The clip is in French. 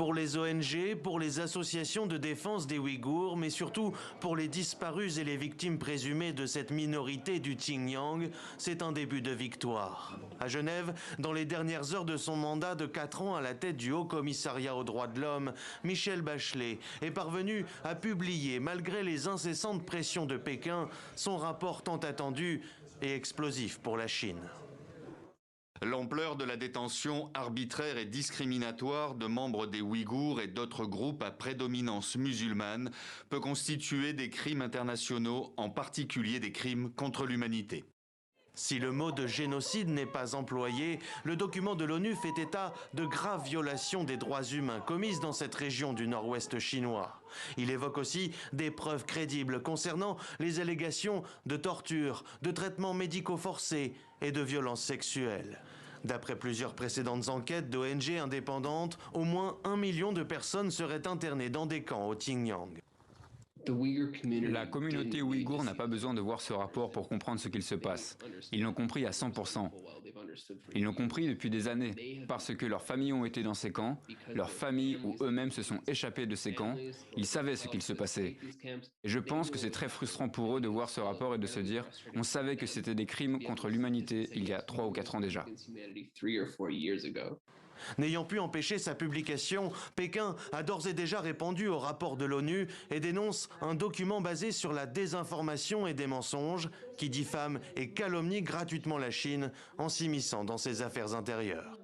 Pour les ONG, pour les associations de défense des Ouïghours, mais surtout pour les disparus et les victimes présumées de cette minorité du Xinjiang, c'est un début de victoire. À Genève, dans les dernières heures de son mandat de 4 ans à la tête du Haut Commissariat aux droits de l'homme, Michelle Bachelet est parvenue à publier, malgré les incessantes pressions de Pékin, son rapport tant attendu et explosif pour la Chine. L'ampleur de la détention arbitraire et discriminatoire de membres des Ouïghours et d'autres groupes à prédominance musulmane peut constituer des crimes internationaux, en particulier des crimes contre l'humanité. Si le mot de génocide n'est pas employé, le document de l'ONU fait état de graves violations des droits humains commises dans cette région du nord-ouest chinois. Il évoque aussi des preuves crédibles concernant les allégations de torture, de traitements médicaux forcés et de violences sexuelles. D'après plusieurs précédentes enquêtes d'ONG indépendantes, au moins 1 million de personnes seraient internées dans des camps au Xinjiang. La communauté ouïghour n'a pas besoin de voir ce rapport pour comprendre ce qu'il se passe. Ils l'ont compris à 100%. Ils l'ont compris depuis des années, parce que leurs familles ont été dans ces camps, leurs familles ou eux-mêmes se sont échappés de ces camps, ils savaient ce qu'il se passait. Et je pense que c'est très frustrant pour eux de voir ce rapport et de se dire « on savait que c'était des crimes contre l'humanité il y a 3 ou 4 ans déjà ». N'ayant pu empêcher sa publication, Pékin a d'ores et déjà répondu au rapport de l'ONU et dénonce un document basé sur la désinformation et des mensonges qui diffame et calomnie gratuitement la Chine en s'immisçant dans ses affaires intérieures.